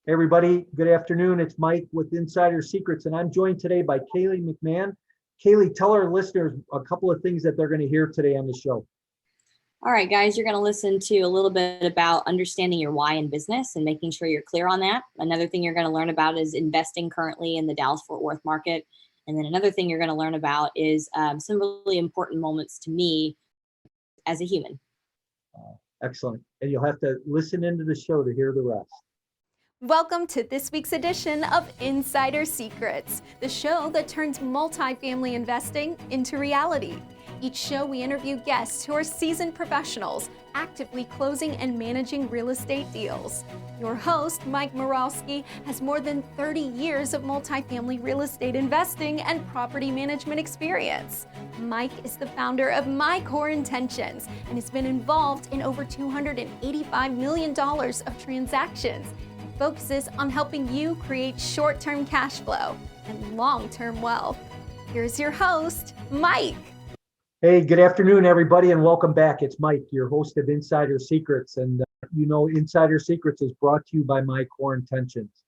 Hey everybody, good afternoon. It's Mike with Insider Secrets, and I'm joined today by Kaylee McMahon. Kaylee, tell our listeners a couple of things that they're going to hear today on the show. All right, guys, you're going to listen to a little bit about understanding your why in business and making sure you're clear on that. Another thing you're going to learn about is investing currently in the Dallas-Fort Worth market. And then another thing you're going to learn about is some really important moments to me as a human. Excellent. And you'll have to listen into the show to hear the rest. Welcome to this week's edition of Insider Secrets, the show that turns multifamily investing into reality. Each show we interview guests who are seasoned professionals, actively closing and managing real estate deals. Your host, Mike Morawski, has more than 30 years of multifamily real estate investing and property management experience. Mike is the founder of My Core Intentions and has been involved in over $285 million of transactions. Focuses on helping you create short-term cash flow and long-term wealth. Here's your host, Mike. Hey, good afternoon, everybody, and welcome back. It's Mike, your host of Insider Secrets. And Insider Secrets is brought to you by My Core Intentions.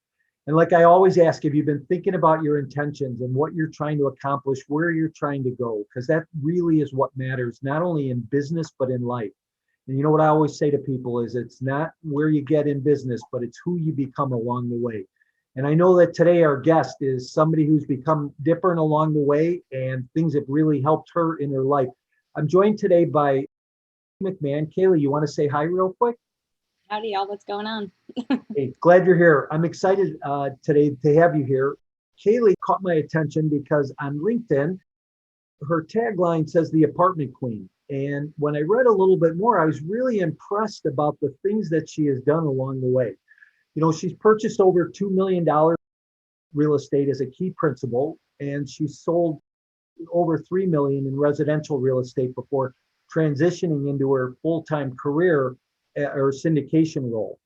And like I always ask, if you've been thinking about your intentions and what you're trying to accomplish, where you're trying to go, because that really is what matters, not only in business, but in life. And you know what I always say to people is it's not where you get in business, but it's who you become along the way. And I know that today our guest is somebody who's become different along the way and things have really helped her in her life. I'm joined today by McMahon. Kaylee, you want to say hi real quick? Howdy, y'all. What's going on? Hey, glad you're here. I'm excited today to have you here. Kaylee caught my attention because on LinkedIn, her tagline says the apartment queen. And when I read a little bit more, I was really impressed about the things that she has done along the way. You know, she's purchased over $2 million real estate as a key principal, and she sold over $3 million in residential real estate before transitioning into her full-time career or syndication role.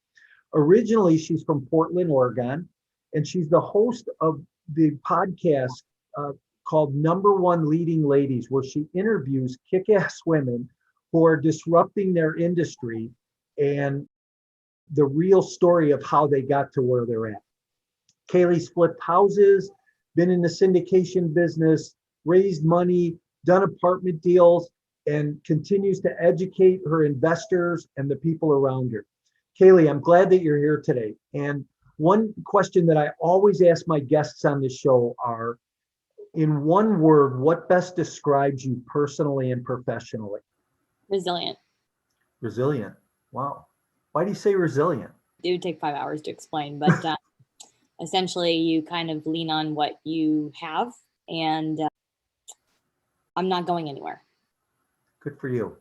Originally, she's from Portland, Oregon, and she's the host of the podcast called Number One Leading Ladies, where she interviews kick-ass women who are disrupting their industry and the real story of how they got to where they're at. Kaylee's flipped houses, been in the syndication business, raised money, done apartment deals, and continues to educate her investors and the people around her. Kaylee, I'm glad that you're here today. And one question that I always ask my guests on the show are, in one word, what best describes you personally and professionally? Resilient. Resilient. Wow. Why do you say resilient? It would take 5 hours to explain, but essentially you kind of lean on what you have, and I'm not going anywhere. Good for you.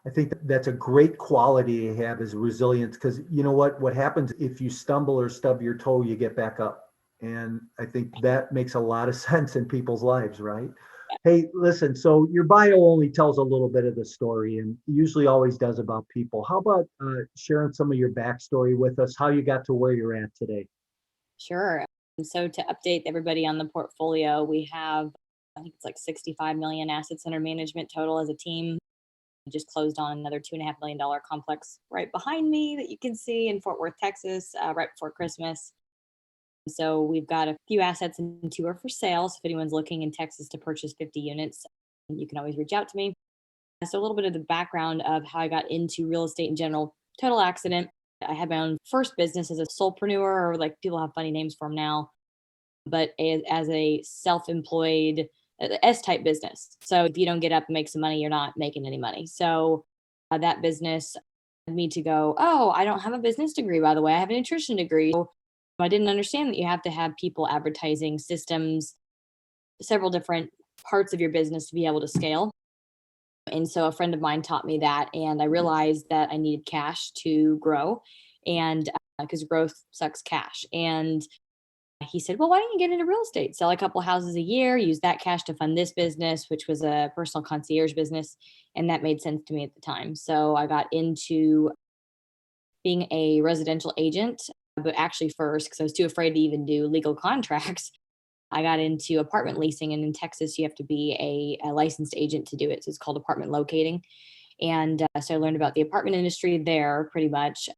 I think that's a great quality to have, is resilience, because you know what happens if you stumble or stub your toe, you get back up. And I think that makes a lot of sense in people's lives, right? Hey, listen, so your bio only tells a little bit of the story and usually always does about people. How about sharing some of your backstory with us, how you got to where you're at today? Sure. So to update everybody on the portfolio, we have, I think it's like 65 million assets under management total as a team. We just closed on another $2.5 million complex right behind me that you can see in Fort Worth, Texas, right before Christmas. So we've got a few assets and 2 are for sale. So if anyone's looking in Texas to purchase 50 units, you can always reach out to me. So a little bit of the background of how I got into real estate in general. Total accident. I had my own first business as a solopreneur, or like people have funny names for them now, but as a self-employed S-type business. So if you don't get up and make some money, you're not making any money. So that business led me to go, oh, I don't have a business degree, by the way. I have a nutrition degree. So I didn't understand that you have to have people, advertising, systems, several different parts of your business to be able to scale. And so a friend of mine taught me that, and I realized that I needed cash to grow, and because growth sucks cash. And he said, well, why don't you get into real estate? Sell a couple houses a year, use that cash to fund this business, which was a personal concierge business. And that made sense to me at the time. So I got into being a residential agent, but actually first, because I was too afraid to even do legal contracts, I got into apartment leasing. And in Texas, you have to be a licensed agent to do it. So it's called apartment locating. And so I learned about the apartment industry there pretty much.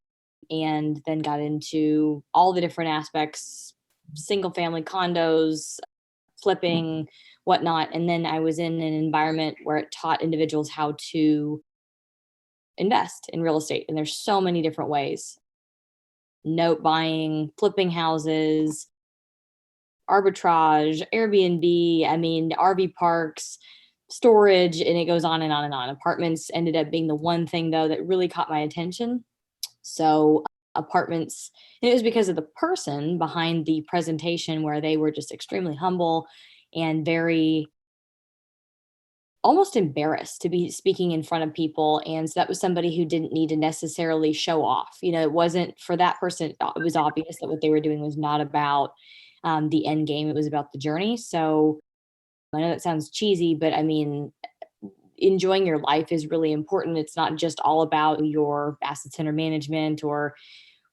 and then got into all the different aspects, single family condos, flipping, whatnot. And then I was in an environment where it taught individuals how to invest in real estate. And there's so many different ways: note buying, flipping houses, arbitrage, Airbnb, I mean, RV parks, storage, and it goes on and on and on. Apartments ended up being the one thing, though, that really caught my attention. So, apartments, and it was because of the person behind the presentation, where they were just extremely humble and very almost embarrassed to be speaking in front of people. And so that was somebody who didn't need to necessarily show off. It wasn't for that person. It was obvious that what they were doing was not about the end game. It was about the journey. So I know that sounds cheesy, but I mean, enjoying your life is really important. It's not just all about your assets under management or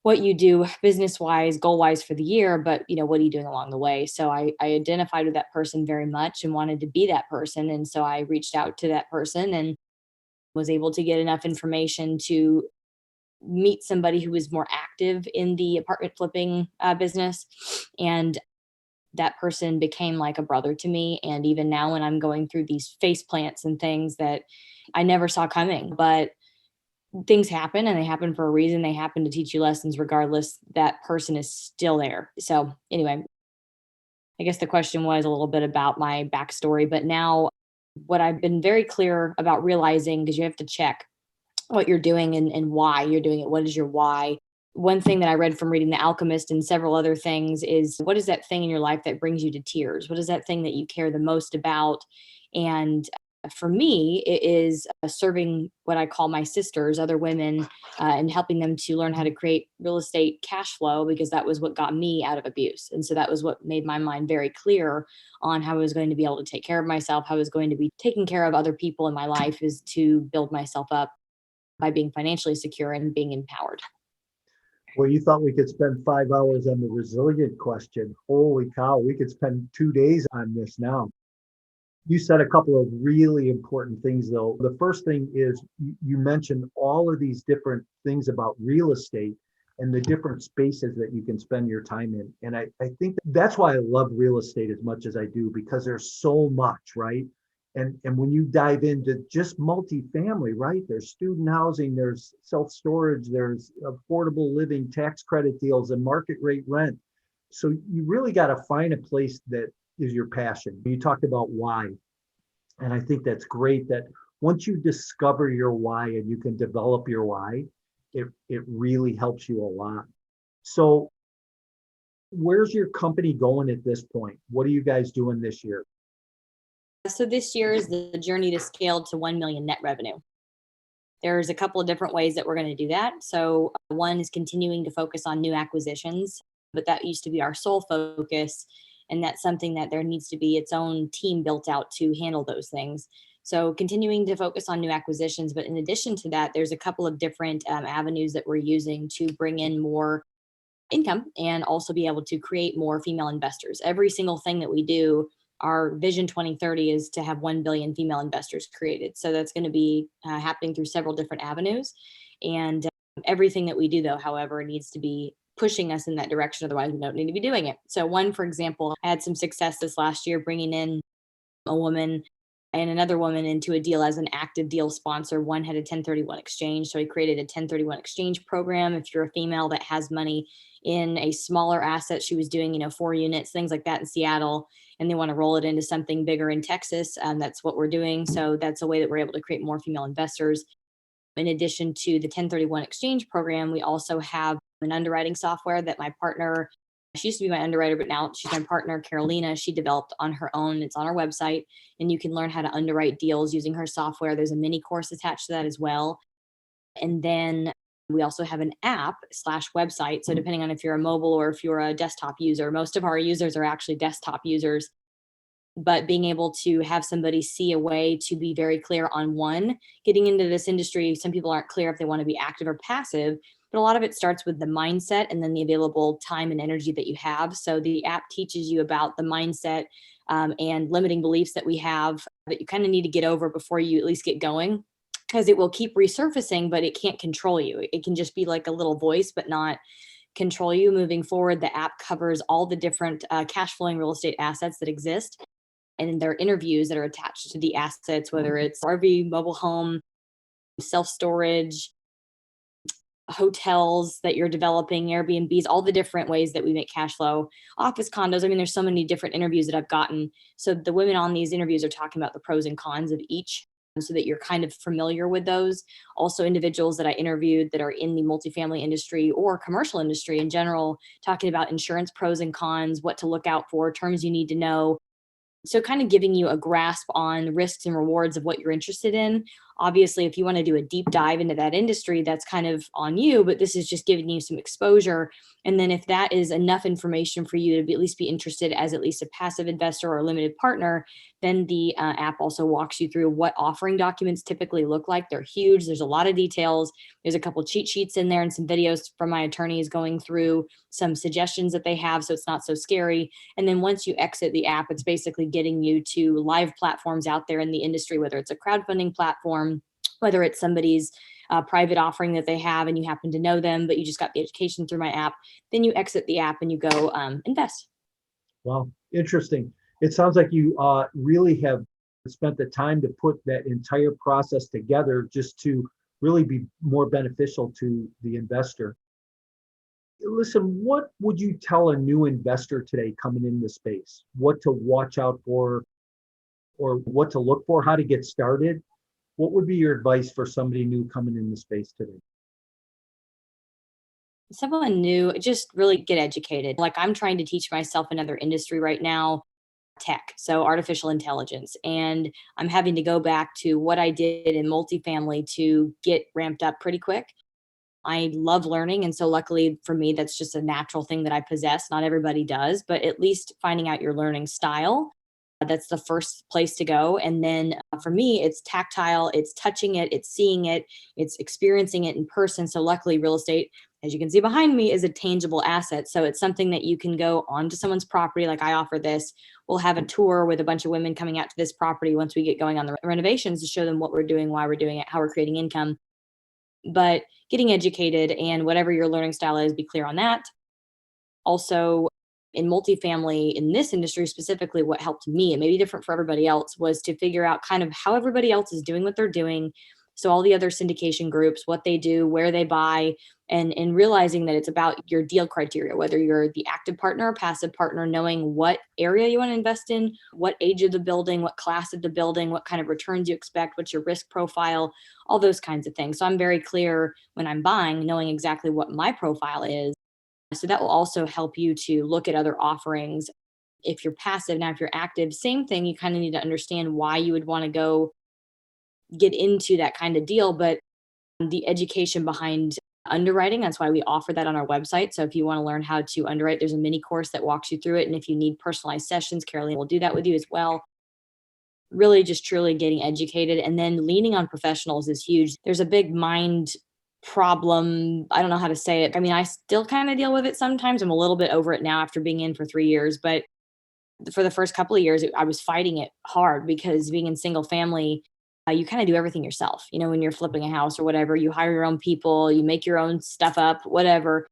what you do business wise, goal wise for the year, but what are you doing along the way? So I identified with that person very much and wanted to be that person. And so I reached out to that person and was able to get enough information to meet somebody who was more active in the apartment flipping business. And that person became like a brother to me. And even now, when I'm going through these face plants and things that I never saw coming, but things happen and they happen for a reason. They happen to teach you lessons regardless. That person is still there. So anyway, I guess the question was a little bit about my backstory, but now what I've been very clear about realizing, because you have to check what you're doing and why you're doing it. What is your why? One thing that I read from reading The Alchemist and several other things is, what is that thing in your life that brings you to tears? What is that thing that you care the most about? And for me, it is serving what I call my sisters, other women, and helping them to learn how to create real estate cash flow, because that was what got me out of abuse. And so that was what made my mind very clear on how I was going to be able to take care of myself, how I was going to be taking care of other people in my life, is to build myself up by being financially secure and being empowered. Well, you thought we could spend 5 hours on the resilient question. Holy cow, we could spend 2 days on this now. You said a couple of really important things, though. The first thing is you mentioned all of these different things about real estate and the different spaces that you can spend your time in. And I think that's why I love real estate as much as I do, because there's so much, right? And when you dive into just multifamily, right? There's student housing, there's self-storage, there's affordable living, tax credit deals, and market rate rent. So you really got to find a place that is your passion. You talked about why. And I think that's great that once you discover your why and you can develop your why, it really helps you a lot. So where's your company going at this point? What are you guys doing this year? So this year is the journey to scale to 1 million net revenue. There's a couple of different ways that we're going to do that. So one is continuing to focus on new acquisitions, but that used to be our sole focus. And that's something that there needs to be its own team built out to handle those things. So continuing to focus on new acquisitions. But in addition to that, there's a couple of different avenues that we're using to bring in more income and also be able to create more female investors. Every single thing that we do, our Vision 2030 is to have 1 billion female investors created. So that's going to be happening through several different avenues. And everything that we do, though, however, needs to be pushing us in that direction. Otherwise, we don't need to be doing it. So one, for example, I had some success this last year bringing in a woman and another woman into a deal as an active deal sponsor. One had a 1031 exchange. So I created a 1031 exchange program. If you're a female that has money in a smaller asset, she was doing, 4 units, things like that in Seattle, and they want to roll it into something bigger in Texas. That's what we're doing. So that's a way that we're able to create more female investors. In addition to the 1031 exchange program, we also have an underwriting software that my partner, she used to be my underwriter, but now she's my partner, Carolina, she developed on her own. It's on our website, and you can learn how to underwrite deals using her software. There's a mini course attached to that as well. And then we also have an app/website. So depending on if you're a mobile or if you're a desktop user, most of our users are actually desktop users. But being able to have somebody see a way to be very clear on one, getting into this industry, some people aren't clear if they want to be active or passive, but a lot of it starts with the mindset and then the available time and energy that you have. So the app teaches you about the mindset and limiting beliefs that we have that you kind of need to get over before you at least get going. because it will keep resurfacing, but it can't control you. It can just be like a little voice, but not control you moving forward. The app covers all the different cash flowing real estate assets that exist. And there are interviews that are attached to the assets, whether it's RV, mobile home, self storage, hotels that you're developing, Airbnbs, all the different ways that we make cash flow, office condos. I mean, there's so many different interviews that I've gotten. So the women on these interviews are talking about the pros and cons of each so that you're kind of familiar with those. Also, individuals that I interviewed that are in the multifamily industry or commercial industry in general, talking about insurance pros and cons, what to look out for, terms you need to know. So kind of giving you a grasp on risks and rewards of what you're interested in. Obviously, if you want to do a deep dive into that industry, that's kind of on you, but this is just giving you some exposure. And then if that is enough information for you to at least be interested as at least a passive investor or a limited partner, then the app also walks you through what offering documents typically look like. They're huge. There's a lot of details. There's a couple cheat sheets in there and some videos from my attorneys going through some suggestions that they have, so it's not so scary. And then once you exit the app, it's basically getting you to live platforms out there in the industry, whether it's a crowdfunding platform, whether it's somebody's private offering that they have and you happen to know them, but you just got the education through my app. Then you exit the app and you go invest. Wow, interesting. It sounds like you really have spent the time to put that entire process together just to really be more beneficial to the investor. Listen, what would you tell a new investor today coming in the space? What to watch out for or what to look for, how to get started? What would be your advice for somebody new coming in the space today? Someone new, just really get educated. Like I'm trying to teach myself another industry right now, tech, so artificial intelligence. And I'm having to go back to what I did in multifamily to get ramped up pretty quick. I love learning. And so luckily for me, that's just a natural thing that I possess. Not everybody does, but at least finding out your learning style. That's the first place to go. And then for me, it's tactile, it's touching it, it's seeing it, it's experiencing it in person. So luckily real estate, as you can see behind me, is a tangible asset. So it's something that you can go onto someone's property. Like I offer this, we'll have a tour with a bunch of women coming out to this property once we get going on the renovations to show them what we're doing, why we're doing it, how we're creating income. But getting educated and whatever your learning style is, be clear on that. Also, in multifamily, in this industry specifically, what helped me, it may be different for everybody else, was to figure out kind of how everybody else is doing what they're doing. So all the other syndication groups, what they do, where they buy, and realizing that it's about your deal criteria, whether you're the active partner or passive partner, knowing what area you want to invest in, what age of the building, what class of the building, what kind of returns you expect, what's your risk profile, all those kinds of things. So I'm very clear when I'm buying, knowing exactly what my profile is. So that will also help you to look at other offerings. If you're passive, now if you're active, same thing, you kind of need to understand why you would want to go get into that kind of deal, but the education behind underwriting, that's why we offer that on our website. So if you want to learn how to underwrite, there's a mini course that walks you through it. And if you need personalized sessions, Caroline will do that with you as well. Really just truly getting educated and then leaning on professionals is huge. There's a big mind problem. I don't know how to say it. I mean, I still kind of deal with it sometimes. I'm a little bit over it now after being in for 3 years, but for the first couple of years, I was fighting it hard because being in single family, you kind of do everything yourself. You know, when you're flipping a house or whatever, you hire your own people, you make your own stuff up, whatever,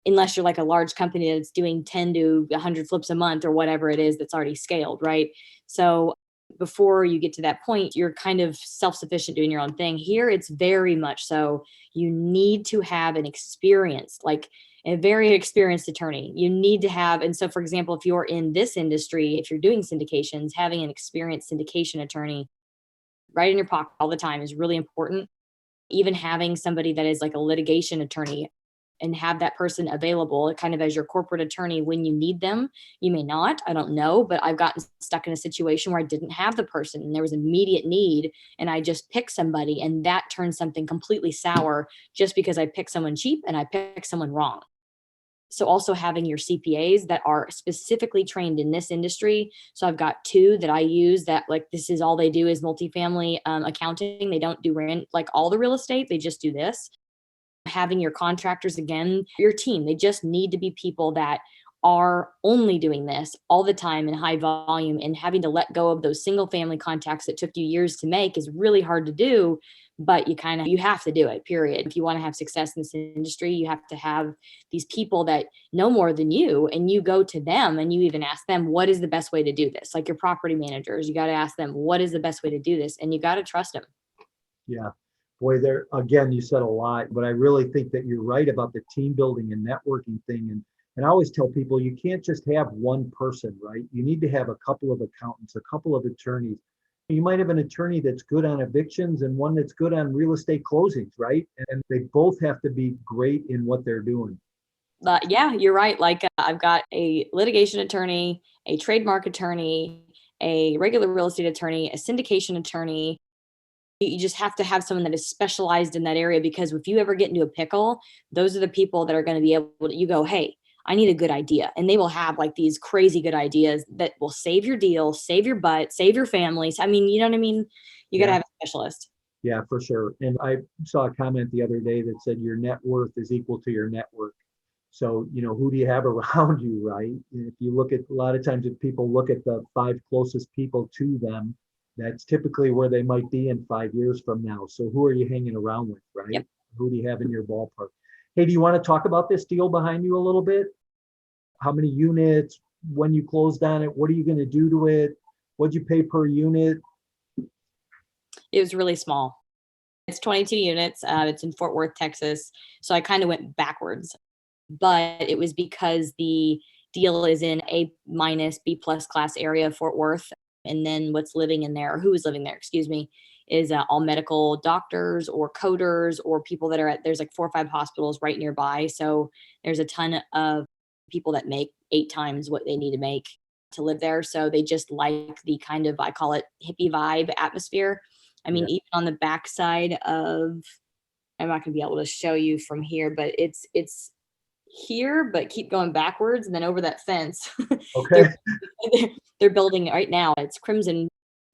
unless you're like a large company that's doing 10 to 100 flips a month or whatever it is that's already scaled, right? So before you get to that point, you're kind of self-sufficient doing your own thing. Here, it's very much so you need to have an experienced, like a very experienced attorney. You need to have, and so for example, if you're in this industry, if you're doing syndications, having an experienced syndication attorney right in your pocket all the time is really important. Even having somebody that is like a litigation attorney and have that person available kind of as your corporate attorney when you need them. You may not, I don't know, but I've gotten stuck in a situation where I didn't have the person and there was immediate need and I just picked somebody and that turned something completely sour just because I picked someone cheap and I picked someone wrong. So also having your CPAs that are specifically trained in this industry. So I've got 2 that I use that like, this is all they do is multifamily accounting. They don't do rent, like all the real estate. They just do this. Having your contractors, again, your team, they just need to be people that are only doing this all the time in high volume, and having to let go of those single family contacts that took you years to make is really hard to do, but you have to do it, period. If you want to have success in this industry, you have to have these people that know more than you, and you go to them and you even ask them, what is the best way to do this? Like your property managers, you got to ask them, what is the best way to do this? And you got to trust them. Yeah. Boy, there again, you said a lot, but I really think that you're right about the team building and networking thing. And I always tell people you can't just have one person, right? You need to have a couple of accountants, a couple of attorneys. You might have an attorney that's good on evictions and one that's good on real estate closings, right? And they both have to be great in what they're doing. Yeah, you're right. Like I've got a litigation attorney, a trademark attorney, a regular real estate attorney, a syndication attorney. You just have to have someone that is specialized in that area, because if you ever get into a pickle, those are the people that are going to be able to, you go, hey, I need a good idea. And they will have like these crazy good ideas that will save your deal, save your butt, save your families. I mean, you know what I mean? You got to Yeah. have a specialist. Yeah, for sure. And I saw a comment the other day that said your net worth is equal to your network. So, who do you have around you, right? If you look at a lot of times, if people look at the 5 closest people to them, that's typically where they might be in 5 years from now. So who are you hanging around with, right? Yep. Who do you have in your ballpark? Hey, do you want to talk about this deal behind you a little bit? How many units, when you closed on it, what are you going to do to it? What'd you pay per unit? It was really small. It's 22 units. It's in Fort Worth, Texas. So I kind of went backwards, but it was because the deal is in A minus B plus class area of Fort Worth. And then what's living in there, or who is living there, excuse me, is all medical doctors or coders or people that are there's like 4 or 5 hospitals right nearby. So there's a ton of people that make 8 times what they need to make to live there. So they just like the kind of, I call it hippie vibe atmosphere. I mean, Yeah. even on the backside of, I'm not going to be able to show you from here, but it's here, but keep going backwards and then over that fence. Okay. they're building right now. It's Crimson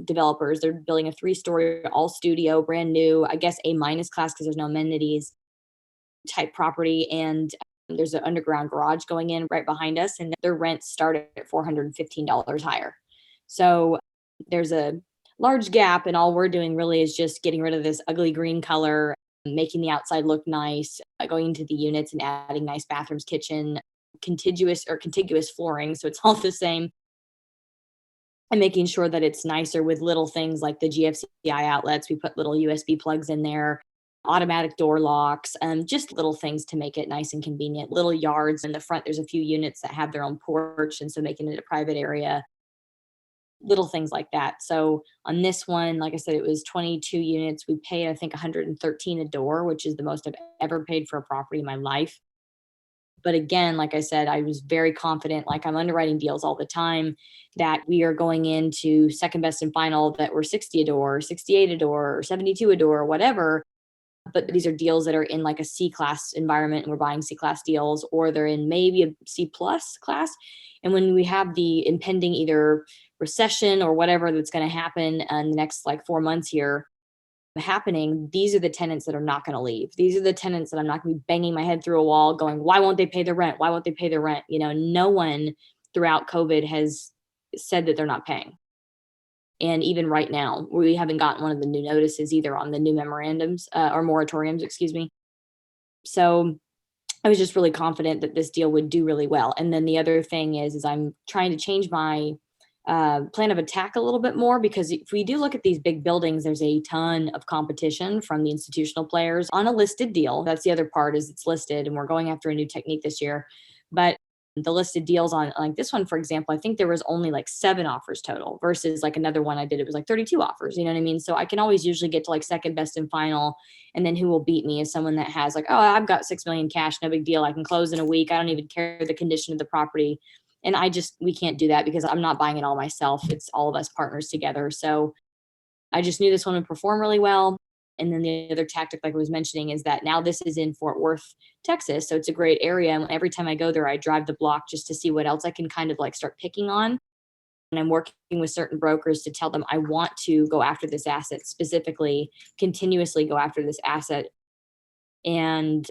developers. They're building a 3-story all studio, brand new, I guess A minus class because there's no amenities type property. And there's an underground garage going in right behind us, and their rents start at $415 higher. So there's a large gap, and all we're doing really is just getting rid of this ugly green color, making the outside look nice, going into the units and adding nice bathrooms, kitchen, contiguous flooring. So it's all the same. And making sure that it's nicer with little things like the GFCI outlets. We put little USB plugs in there, automatic door locks, just little things to make it nice and convenient. Little yards in the front. There's a few units that have their own porch, and so making it a private area. Little things like that. So on this one, like I said, it was 22 units. We paid, I think, 113 a door, which is the most I've ever paid for a property in my life. But again, like I said, I was very confident, like I'm underwriting deals all the time, that we are going into second best and final that were 60 a door, 68 a door, or 72 a door, or whatever. But these are deals that are in like a C class environment, and we're buying C class deals, or they're in maybe a C plus class. And when we have the impending either recession or whatever that's going to happen in the next like 4 months here happening, these are the tenants that are not going to leave. These are the tenants that I'm not going to be banging my head through a wall going, why won't they pay the rent? Why won't they pay the rent? No one throughout COVID has said that they're not paying. And even right now, we haven't gotten one of the new notices either on the new memorandums or moratoriums, excuse me. So I was just really confident that this deal would do really well. And then the other thing is I'm trying to change my plan of attack a little bit more, because if we do look at these big buildings, there's a ton of competition from the institutional players on a listed deal. That's the other part, is it's listed, and we're going after a new technique this year. But the listed deals on like this one, for example, I think there was only like 7 offers total versus like another one I did, it was like 32 offers. You know what I mean? So I can always usually get to like second best and final. And then who will beat me is someone that has like, oh, I've got 6 million cash, no big deal. I can close in a week. I don't even care the condition of the property. And we can't do that because I'm not buying it all myself. It's all of us partners together. So I just knew this one would perform really well. And then the other tactic, like I was mentioning, is that now this is in Fort Worth, Texas. So it's a great area. And every time I go there, I drive the block just to see what else I can kind of like start picking on. And I'm working with certain brokers to tell them I want to go after this asset specifically, continuously go after this asset. And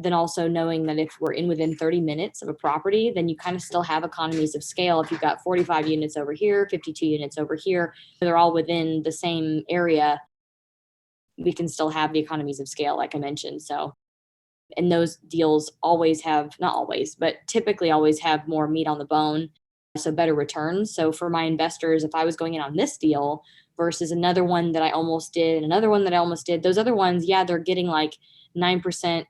Then also knowing that if we're in within 30 minutes of a property, then you kind of still have economies of scale. If you've got 45 units over here, 52 units over here, they're all within the same area, we can still have the economies of scale, like I mentioned. So, and those deals always have, not always, but typically always have more meat on the bone, so better returns. So for my investors, if I was going in on this deal versus another one that I almost did and another one that I almost did, those other ones, yeah, they're getting like 9%.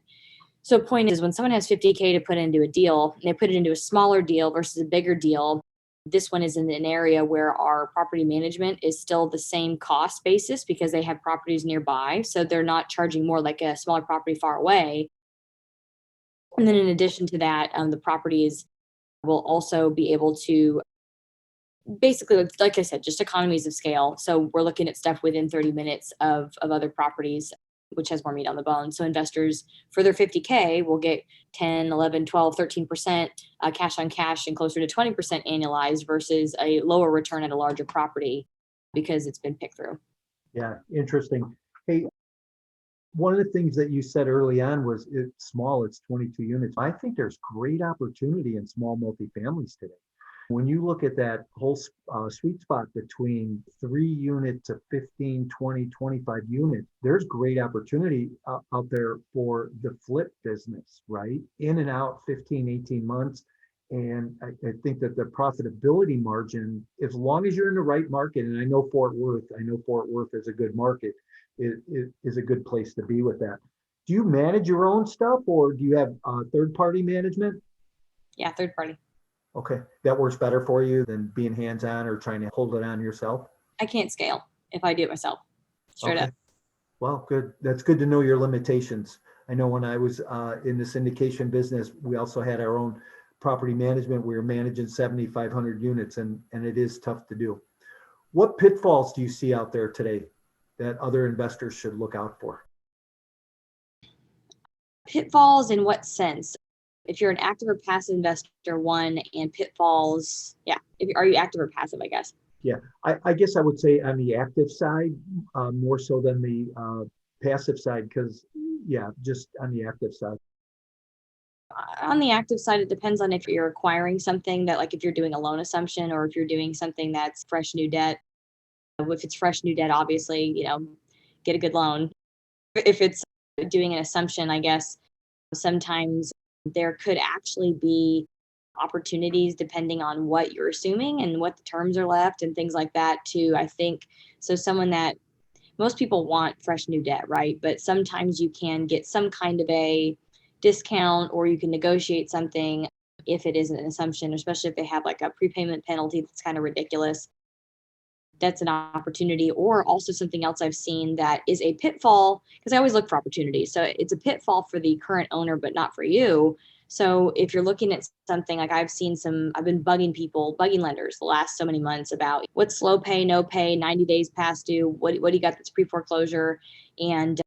So point is, when someone has 50K to put into a deal, and they put it into a smaller deal versus a bigger deal, this one is in an area where our property management is still the same cost basis because they have properties nearby. So they're not charging more like a smaller property far away. And then in addition to that, the properties will also be able to basically, like I said, just economies of scale. So we're looking at stuff within 30 minutes of other properties, which has more meat on the bone. So investors for their 50K will get 10, 11, 12, 13% cash on cash and closer to 20% annualized versus a lower return at a larger property because it's been picked through. Yeah, interesting. Hey, one of the things that you said early on was it's small, it's 22 units. I think there's great opportunity in small multifamilies today. When you look at that whole sweet spot between 3 unit to 15, 20, 25 units, there's great opportunity out there for the flip business, right? In and out 15, 18 months. And I think that the profitability margin, as long as you're in the right market, and I know Fort Worth is a good market, it is a good place to be with that. Do you manage your own stuff or do you have third-party management? Yeah, third party. Okay, that works better for you than being hands-on or trying to hold it on yourself? I can't scale if I do it myself. Straight Okay. up. Well, good. That's good to know your limitations. I know when I was in the syndication business, we also had our own property management. We were managing 7,500 units and it is tough to do. What pitfalls do you see out there today that other investors should look out for? Pitfalls in what sense? If you're an active or passive investor, one, and pitfalls, yeah. Are you active or passive, I guess? Yeah, I guess I would say on the active side, more so than the passive side, because yeah, just on the active side. On the active side, it depends on if you're acquiring something that, like if you're doing a loan assumption or if you're doing something that's fresh new debt. If it's fresh new debt, obviously, get a good loan. If it's doing an assumption, I guess sometimes there could actually be opportunities depending on what you're assuming and what the terms are left and things like that too. I think so. Someone that most people want fresh new debt, right? But sometimes you can get some kind of a discount or you can negotiate something if it isn't an assumption, especially if they have like a prepayment penalty that's kind of ridiculous. That's an opportunity. Or also something else I've seen that is a pitfall, because I always look for opportunities. So it's a pitfall for the current owner, but not for you. So if you're looking at something like I've been bugging lenders the last so many months about what's slow pay, no pay, 90 days past due, what do you got that's pre-foreclosure? And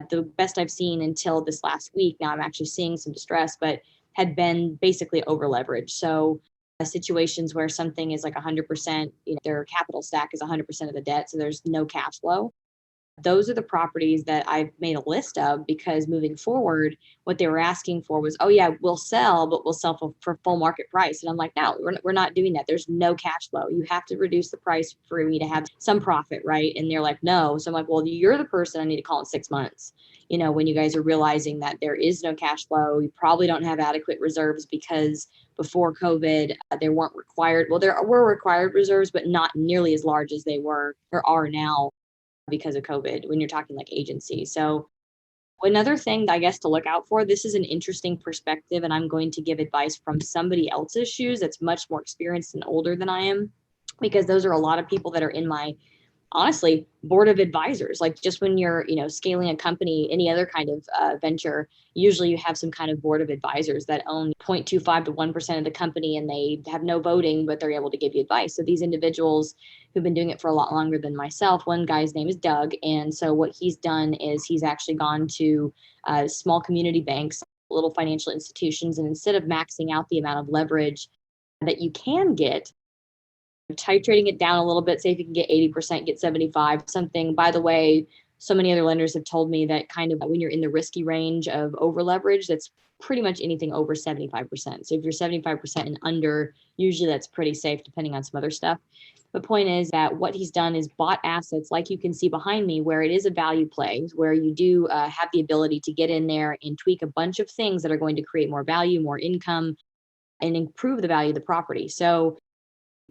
the best I've seen until this last week, now I'm actually seeing some distress, but had been basically over leveraged. So situations where something is like 100%, their capital stack is 100% of the debt, so there's no cash flow. Those are the properties that I've made a list of because moving forward, what they were asking for was, oh yeah, we'll sell, but we'll sell for full market price. And I'm like, no, we're not doing that. There's no cash flow. You have to reduce the price for me to have some profit, right? And they're like, no. So I'm like, well, you're the person I need to call in 6 months. When you guys are realizing that there is no cash flow, you probably don't have adequate reserves because before COVID, there weren't required. Well, there were required reserves, but not nearly as large as they were or are now because of COVID when you're talking like agency. So another thing I guess to look out for, this is an interesting perspective, and I'm going to give advice from somebody else's shoes that's much more experienced and older than I am, because those are a lot of people that are in my, honestly, board of advisors. Like just when you're, scaling a company, any other kind of venture, usually you have some kind of board of advisors that own 0.25 to 1% of the company, and they have no voting, but they're able to give you advice. So these individuals who've been doing it for a lot longer than myself, one guy's name is Doug. And so what he's done is he's actually gone to small community banks, little financial institutions, and instead of maxing out the amount of leverage that you can get, titrating it down a little bit, say if you can get 80%, get 75, something. By the way, so many other lenders have told me that kind of when you're in the risky range of over leverage, that's pretty much anything over 75%. So if you're 75% and under, usually that's pretty safe depending on some other stuff. The point is that what he's done is bought assets like you can see behind me, where it is a value play, where you do have the ability to get in there and tweak a bunch of things that are going to create more value, more income, and improve the value of the property. So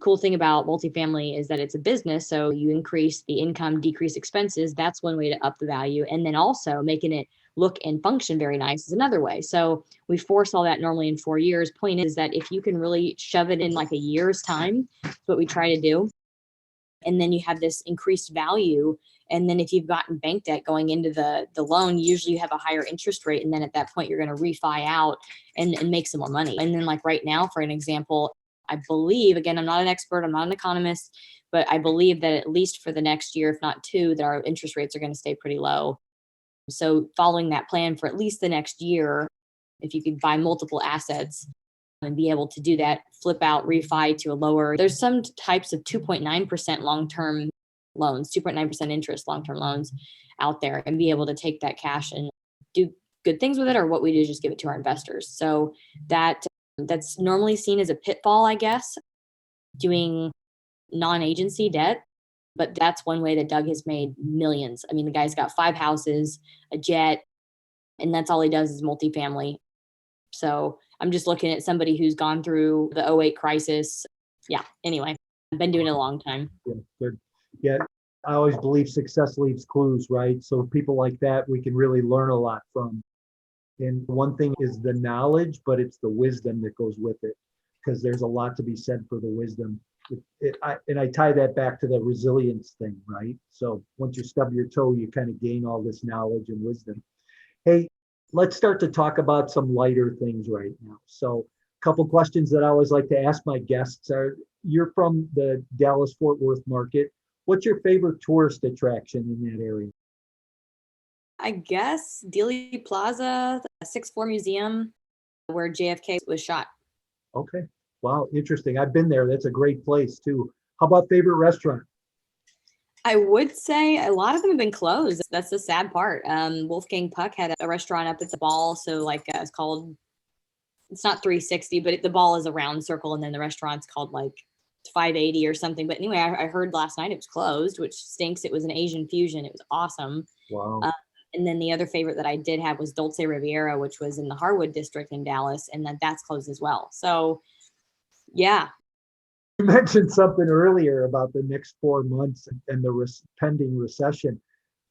cool thing about multifamily is that it's a business. So you increase the income, decrease expenses. That's one way to up the value. And then also making it look and function very nice is another way. So we force all that normally in 4 years. Point is that if you can really shove it in like a year's time, that's what we try to do. And then you have this increased value. And then if you've gotten bank debt going into the loan, usually you have a higher interest rate. And then at that point, you're going to refi out and make some more money. And then like right now, for an example, I believe, again, I'm not an expert, I'm not an economist, but I believe that at least for the next year, if not two, that our interest rates are going to stay pretty low. So following that plan for at least the next year, if you could buy multiple assets and be able to do that, flip out, refi to a lower, there's some types of 2.9% long-term loans, 2.9% interest long-term loans out there, and be able to take that cash and do good things with it, or what we do is just give it to our investors. So that's normally seen as a pitfall, I guess, doing non-agency debt. But that's one way that Doug has made millions. I mean, the guy's got 5 houses, a jet, and that's all he does is multifamily. So I'm just looking at somebody who's gone through the '08 crisis. Yeah, anyway, I've been doing it a long time. Yeah, good. Yeah, I always believe success leaves clues, right? So people like that, we can really learn a lot from. And one thing is the knowledge, but it's the wisdom that goes with it, because there's a lot to be said for the wisdom. I tie that back to the resilience thing, right? So once you stub your toe, you kind of gain all this knowledge and wisdom. Hey, let's start to talk about some lighter things right now. So a couple questions that I always like to ask my guests are, you're from the Dallas-Fort Worth market. What's your favorite tourist attraction in that area? I guess Dealey Plaza, the 6th floor museum where JFK was shot. Okay. Wow. Interesting. I've been there. That's a great place too. How about favorite restaurant? I would say a lot of them have been closed. That's the sad part. Wolfgang Puck had a restaurant up at the Ball. So like it's called, it's not 360, but the Ball is a round circle. And then the restaurant's called like 580 or something. But anyway, I heard last night it was closed, which stinks. It was an Asian fusion. It was awesome. Wow. And then the other favorite that I did have was Dulce Riviera, which was in the Harwood district in Dallas. And then that's closed as well. So yeah. You mentioned something earlier about the next 4 months and the pending recession.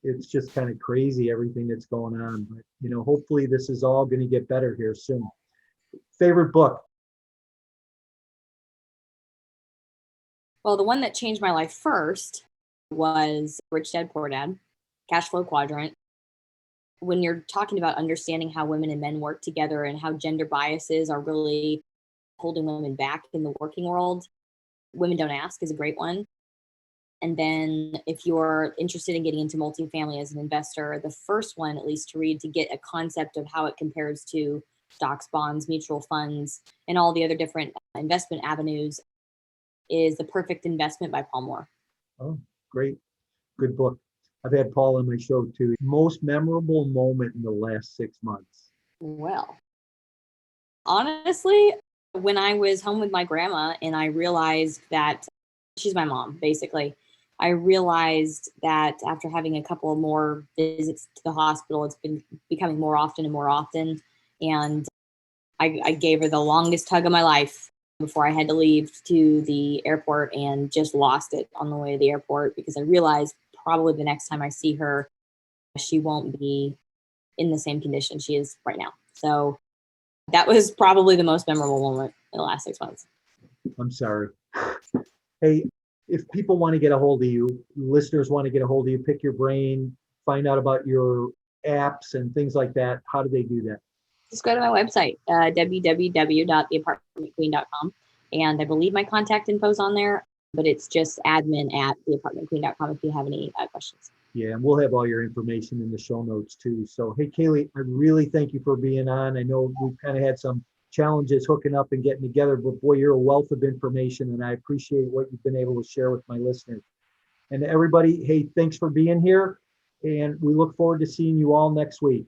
It's just kind of crazy, everything that's going on. But, hopefully this is all going to get better here soon. Favorite book? Well, the one that changed my life first was Rich Dad, Poor Dad, Cash Flow Quadrant. When you're talking about understanding how women and men work together and how gender biases are really holding women back in the working world, Women Don't Ask is a great one. And then if you're interested in getting into multifamily as an investor, the first one, at least to read, to get a concept of how it compares to stocks, bonds, mutual funds, and all the other different investment avenues, is The Perfect Investment by Paul Moore. Oh, great. Good book. I've had Paul on my show too. Most memorable moment in the last 6 months? Well, honestly, when I was home with my grandma and I realized that she's my mom, basically, I realized that after having a couple of more visits to the hospital, it's been becoming more often and more often. And I gave her the longest hug of my life before I had to leave to the airport, and just lost it on the way to the airport, because I realized probably the next time I see her, she won't be in the same condition she is right now. So that was probably the most memorable moment in the last 6 months. I'm sorry. Hey, if people want to get a hold of you, listeners want to get a hold of you, pick your brain, find out about your apps and things like that, how do they do that? Just go to my website, www.theapartmentqueen.com. And I believe my contact info is on there, but it's just admin@theapartmentqueen.com if you have any questions. Yeah, and we'll have all your information in the show notes too. So, hey, Kaylee, I really thank you for being on. I know we've kind of had some challenges hooking up and getting together, but boy, you're a wealth of information, and I appreciate what you've been able to share with my listeners. And everybody, hey, thanks for being here. and we look forward to seeing you all next week.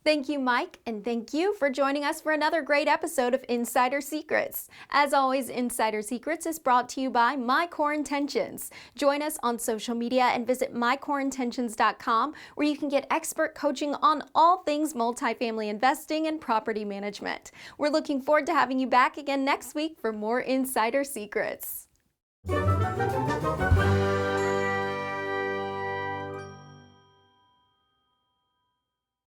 Thank you, Mike, and thank you for joining us for another great episode of Insider Secrets. As always, Insider Secrets is brought to you by My Core Intentions. Join us on social media and visit mycoreintentions.com, where you can get expert coaching on all things multifamily investing and property management. We're looking forward to having you back again next week for more Insider Secrets.